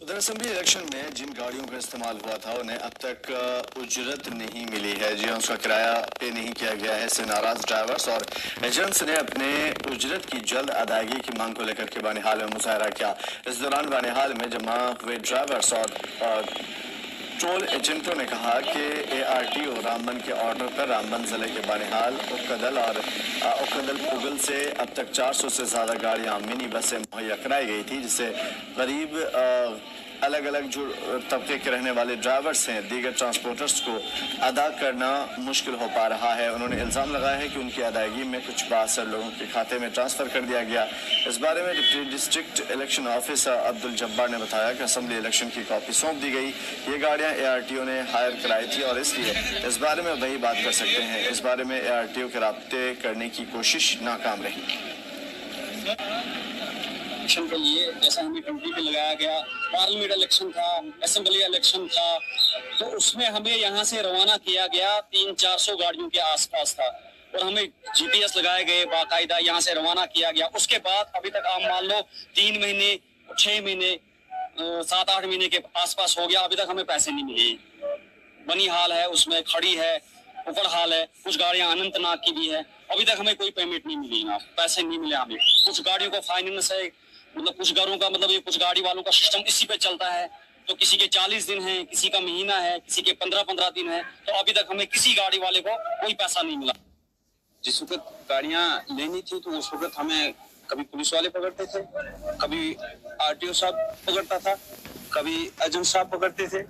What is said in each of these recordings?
उधर assembly election में जिन गाड़ियों का इस्तेमाल हुआ था उन्हें अब तक उजरत नहीं मिली है। जी उसका किराया पे नहीं किया गया है। इससे नाराज ड्राइवर्स और एजेंट्स ने अपने उजरत की जल्द अदायगी की मांग को लेकर के बानिहाल में मुजाहरा किया। इस दौरान बानिहाल में जमा हुए ड्राइवर्स और टोल एजेंटों ने कहा कि ARTO रामबन के ऑर्डर पर रामबन जिले के बानिहाल उक्कदल और उक्कदल पुगल से अब तक 400 से ज़्यादा गाड़ियाँ मिनी बसें मुहैया कराई गई थी, जिससे करीब अलग अलग जो तबके के रहने वाले ड्राइवर्स हैं दीगर ट्रांसपोर्टर्स को अदा करना मुश्किल हो पा रहा है। उन्होंने इल्ज़ाम लगाया है कि उनकी अदायगी में कुछ 62 लोगों के खाते में ट्रांसफ़र कर दिया गया। इस बारे में deputy district election officer Abdul Jabbar ने बताया कि असेंबली इलेक्शन की कॉपी सौंप दी गई। ये गाड़ियाँ ARTO ने हायर कराई थी और इसलिए इस बारे में वही बात कर सकते हैं। इस बारे में ARTO के राब्ते करने की कोशिश नाकाम रही। इलेक्शन के लिए जैसा हमें ड्यूटी पे लगाया गया, पार्लियामेंट इलेक्शन था, असेंबली इलेक्शन था, तो उसमें हमें यहाँ से रवाना किया गया 300-400 गाड़ियों के आसपास था और हमें GPS लगाए गए, बाकायदा यहाँ से रवाना किया गया। उसके बाद अभी तक आप मान लो 3 महीने 6 महीने 7-8 महीने के आसपास हो गया, अभी तक हमें पैसे नहीं मिले। बनी हाल है, उसमें खड़ी है, ऊपर हाल है, कुछ गाड़ियां अनंतनाग की भी है, अभी तक हमें कोई पेमेंट नहीं मिली ना, पैसे नहीं मिले हमें। कुछ गाड़ियों को फाइनेंस है, मतलब कुछ घरों का मतलब ये कुछ गाड़ी वालों का सिस्टम इसी पे चलता है, तो किसी के 40 दिन है, किसी का महीना है, किसी के 15-15 दिन है, तो अभी तक हमें किसी गाड़ी वाले को कोई पैसा नहीं मिला। जिस वक्त गाड़ियां लेनी थी तो उस वक्त हमें कभी पुलिस वाले पकड़ते थे, कभी RTO साहब पकड़ता था, कभी एजेंट साहब पकड़ते थे,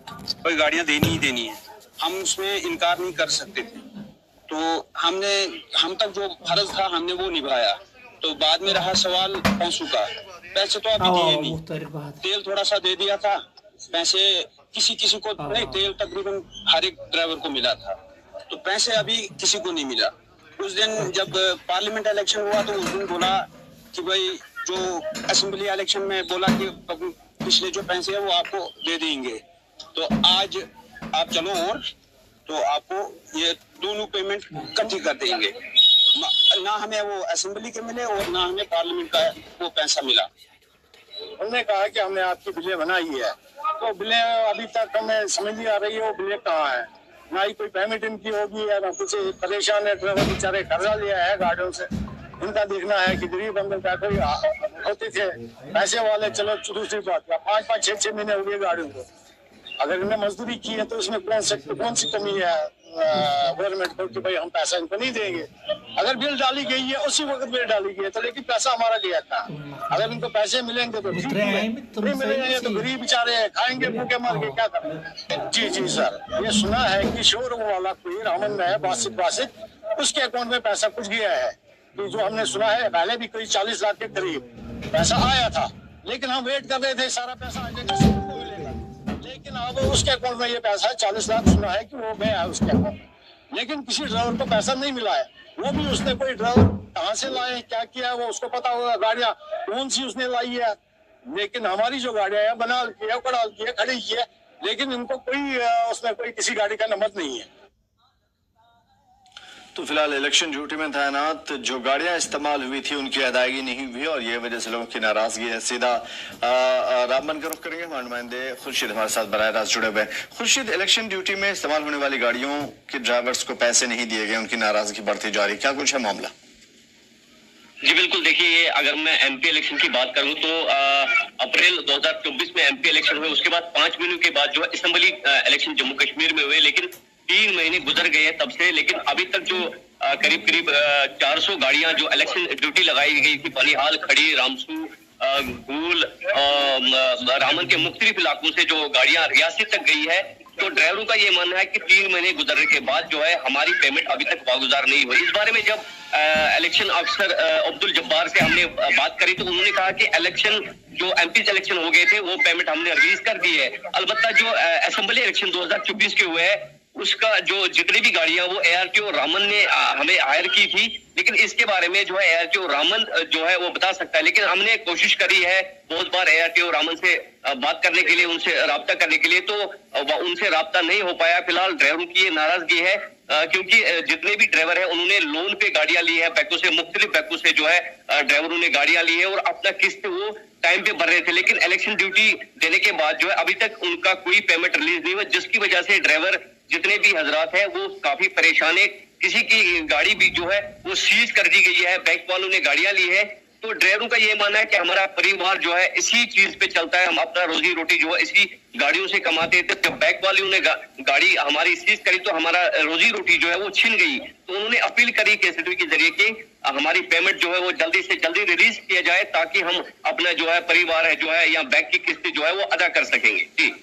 कोई गाड़ियां देनी ही देनी है, हम उसमें इनकार नहीं कर सकते थे। तो हम तक जो फर्ज था हमने वो निभाया। तो बाद में रहा सवाल पैसों का, पैसे तो अभी दिए नहीं, तेल थोड़ा सा दे दिया था, पैसे किसी को नहीं, तेल तकरीबन हर एक ड्राइवर को मिला था, तो पैसे अभी किसी को नहीं मिला। उस दिन जब पार्लियामेंट इलेक्शन हुआ तो उस दिन बोला कि भाई जो असेंबली इलेक्शन में बोला कि पिछले जो पैसे है वो आपको दे देंगे, तो आज आप चलो और तो आपको ये दोनों पेमेंट इकट्ठी कर देंगे। ना हमें वो असेंबली के मिले और ना हमें पार्लियामेंट का वो पैसा मिला। उन्होंने कहा कि हमने आपकी बिलें बनाई है, तो बिलें अभी तक हमें समझ नहीं आ रही है वो बिलें कहाँ है, ना ही कोई पेमेंट इनकी होगी है, ना कुछ परेशान है। ड्राइवर बेचारे कर्जा लिया है गाड़ियों से, इनका देखना है कि गरीब बंदे का कोई होते थे पैसे वाले। चलो दूसरी बात, 5-5, 6-6 महीने हो गए गाड़ियों को, अगर इन्हें मजदूरी की है तो इसमें कौन सी कमी है गवर्नमेंट को कि भाई हम पैसा इनको नहीं देंगे। अगर बिल डाली गई है उसी वक्त बिल डाली गई है, तो लेकिन पैसा हमारा गया था। अगर इनको पैसे मिलेंगे तो ठीक है, नहीं मिलेंगे तो गरीब बेचारे खाएंगे भूखे मर के क्या करेंगे। जी सर, ये सुना है कि शोरूम वाला कोई रामन में है बासित, उसके अकाउंट में पैसा कुछ गया है। तो जो हमने सुना है पहले भी कोई 40 लाख के करीब पैसा आया था, लेकिन हम वेट कर रहे थे सारा पैसा आ जाएगा, लेकिन अब उसके अकाउंट में ये पैसा 40 लाख सुना है कि वो गया है उसके अकाउंट में, लेकिन किसी ड्राइवर को पैसा नहीं मिला है। वो भी उसने कोई ड्राइवर कहाँ से लाए क्या किया है वो उसको पता होगा, गाड़ियां कौन सी उसने लाई है। लेकिन हमारी जो गाड़ियां है बनाल की है, कड़ाल की है, खड़ी की है, लेकिन इनको कोई उसमें कोई किसी गाड़ी का नंबर नहीं है। तो फिलहाल इलेक्शन ड्यूटी में तैनात जो गाड़ियां इस्तेमाल हुई थी उनकी अदायगी नहीं हुई और ये वजह से लोगों की नाराजगी है। सीधा रामबन का रुख करेंगे, हमारे नुमाइंदे खुर्शीद हमारे साथ बराह रास्त जुड़े हुए। खुर्शीद, इलेक्शन ड्यूटी में इस्तेमाल होने वाली गाड़ियों के ड्राइवर्स को पैसे नहीं दिए गए, उनकी नाराजगी बढ़ती जा रही, क्या कुछ है मामला? जी बिल्कुल, देखिए अगर मैं MP इलेक्शन की बात करूं तो अप्रैल 2024 में MP इलेक्शन हुए, उसके बाद 5 महीनों के बाद जो है असेंबली इलेक्शन जम्मू कश्मीर में हुए, लेकिन 3 महीने गुजर गए हैं तब से, लेकिन अभी तक जो करीब 400 गाड़ियां जो इलेक्शन ड्यूटी लगाई गई थी, बनिहाल, खड़ी, रामसू, गूल, रामन के मुख्तलिफ इलाकों से जो गाड़ियां रियासत तक गई है, तो ड्राइवरों का ये मानना है कि 3 महीने गुजरने के बाद जो है हमारी पेमेंट अभी तक वागुजार नहीं हुई। इस बारे में जब इलेक्शन ऑफिसर अब्दुल जब्बार से हमने बात करी तो उन्होंने कहा कि इलेक्शन जो MP इलेक्शन हो गए थे वो पेमेंट हमने रिलीज कर दी है। अलबत्ता जो असेंबली इलेक्शन 2024 के हुए हैं उसका जो जितनी भी गाड़ियां वो ARTO रामन ने हमें हायर की थी, लेकिन इसके बारे में जो है ARTO रामन जो है वो बता सकता है। लेकिन हमने कोशिश करी है बहुत बार ARTO रामन से बात करने के लिए, उनसे राब्ता करने के लिए, तो उनसे राब्ता नहीं हो पाया। फिलहाल ड्राइवरों की ये नाराजगी है क्योंकि जितने भी ड्राइवर हैं उन्होंने लोन पे गाड़ियां ली है, बैंकों से, मुख्तलिफ बैंकों से जो है ड्राइवरों ने गाड़ियां ली है और अपना किस्त वो टाइम पे भर रहे थे। लेकिन इलेक्शन ड्यूटी देने के बाद जो है अभी तक उनका कोई पेमेंट रिलीज नहीं हुआ, जिसकी वजह से ड्राइवर जितने भी हजरात हैं वो काफी परेशान है। किसी की गाड़ी भी जो है वो सीज कर दी गई है, बैंक वालों ने गाड़ियां ली है। तो ड्राइवरों का ये मानना है कि हमारा परिवार जो है इसी चीज पे चलता है, हम अपना रोजी रोटी जो है इसी गाड़ियों से कमाते थे। जब बैंक वालों ने गाड़ी हमारी सीज करी तो हमारा रोजी रोटी जो है वो छिन गई। तो उन्होंने अपील करी KSW के जरिए कि हमारी पेमेंट जो है वो जल्दी से जल्दी रिलीज किया जाए ताकि हम अपना जो है परिवार है जो है या बैंक की किस्त जो है वो अदा कर सकेंगे। जी।